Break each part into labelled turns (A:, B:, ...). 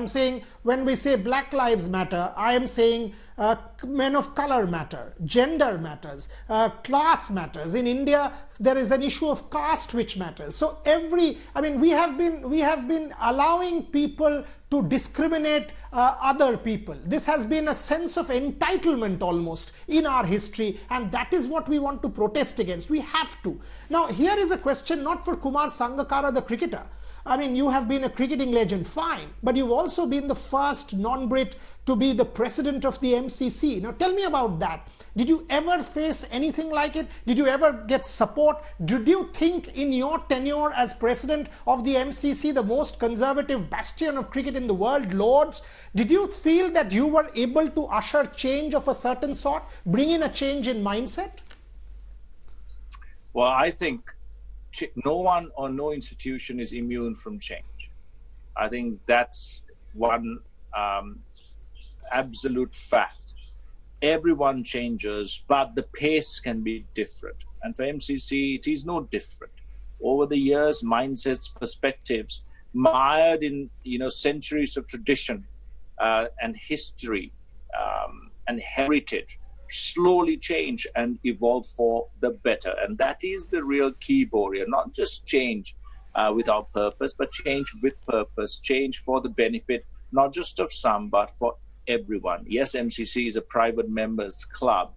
A: I'm saying when we say Black Lives Matter, I am saying men of color matter, gender matters, class matters. In India, there is an issue of caste which matters. So we have been allowing people to discriminate other people. This has been a sense of entitlement almost in our history, and that is what we want to protest against. We have to. Now, here is a question not for Kumar Sangakkara, the cricketer. I mean, you have been a cricketing legend, fine, but you've also been the first non-Brit to be the president of the MCC. Now, tell me about that. Did you ever face anything like it? Did you ever get support? Did you think in your tenure as president of the MCC, the most conservative bastion of cricket in the world, Lords, did you feel that you were able to usher change of a certain sort, bring in a change in mindset?
B: Well, I think no one or no institution is immune from change. I think that's one absolute fact. Everyone changes, but the pace can be different. And for MCC, it is no different. Over the years, mindsets, perspectives, mired in centuries of tradition and history and heritage, slowly change and evolve for the better. And that is the real key, Boria. Not just change without purpose, but change with purpose, change for the benefit, not just of some, but for everyone. Yes, MCC is a private members club,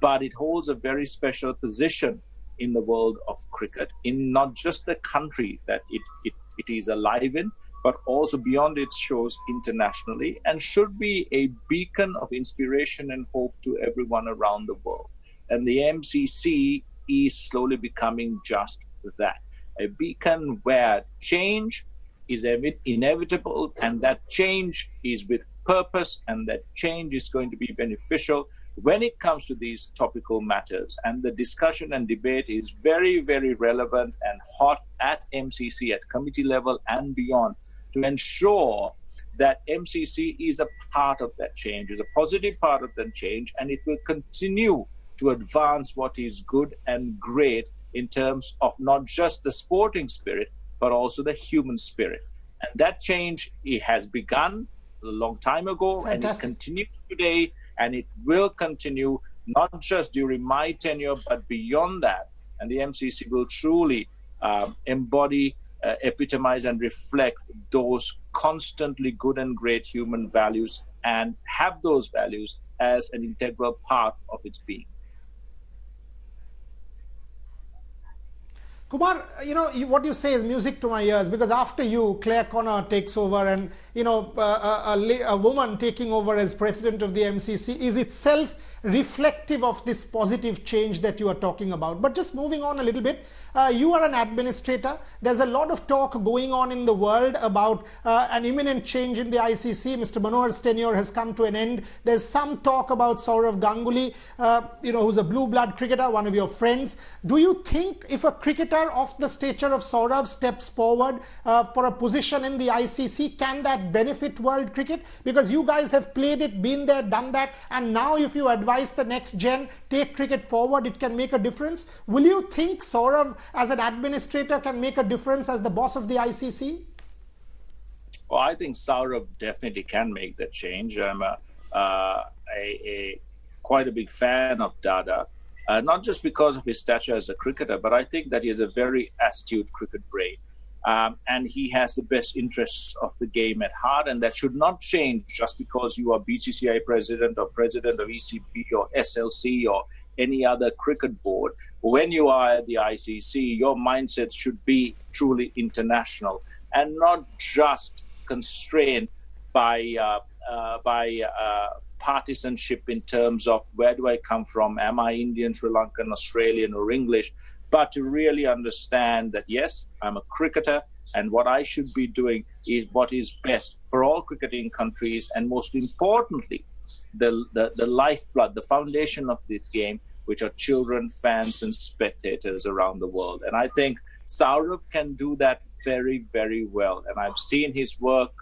B: but it holds a very special position in the world of cricket, in not just the country that it is alive in, but also beyond its shores internationally, and should be a beacon of inspiration and hope to everyone around the world. And the MCC is slowly becoming just that, a beacon where change is inevitable, and that change is with purpose, and that change is going to be beneficial when it comes to these topical matters. And the discussion and debate is very, very relevant and hot at MCC, at committee level and beyond, to ensure that MCC is a part of that change, is a positive part of that change, and it will continue to advance what is good and great in terms of not just the sporting spirit, but also the human spirit. And that change, it has begun a long time ago. Fantastic. And it continues today, and it will continue not just during my tenure, but beyond that. And the MCC will truly embody, epitomize, and reflect those constantly good and great human values, and have those values as an integral part of its being.
A: Kumar, what you say is music to my ears, because after you, Claire Connor takes over, and a woman taking over as president of the MCC is itself reflective of this positive change that you are talking about. But just moving on a little bit, you are an administrator. There's a lot of talk going on in the world about an imminent change in the ICC. Mr. Manohar's tenure has come to an end. There's some talk about Sourav Ganguly, who's a blue blood cricketer, one of your friends. Do you think if a cricketer of the stature of Sourav steps forward for a position in the ICC, can that benefit world cricket? Because you guys have played it, been there, done that, and now if you advise the next gen, take cricket forward, it can make a difference. Will you think Sourav as an administrator can make a difference as the boss of the ICC?
B: Well, I think Sourav definitely can make that change. I'm quite a big fan of Dada, not just because of his stature as a cricketer, but I think that he has a very astute cricket brain. And he has the best interests of the game at heart, and that should not change just because you are BCCI president or president of ECB or SLC or any other cricket board. When you are at the ICC, your mindset should be truly international and not just constrained by partisanship in terms of where do I come from, am I Indian, Sri Lankan, Australian or English, but to really understand that, yes, I'm a cricketer, and what I should be doing is what is best for all cricketing countries, and most importantly, the lifeblood, the foundation of this game, which are children, fans, and spectators around the world. And I think Sourav can do that very, very well. And I've seen his work,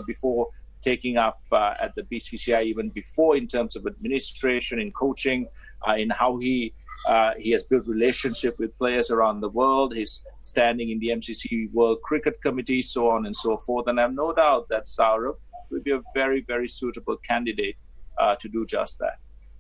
B: before taking up at the BCCI, even before, in terms of administration and coaching, in how he has built relationship with players around the world, his standing in the MCC World Cricket Committee, so on and so forth. And I have no doubt that Saurabh will be a very, very suitable candidate to do just that.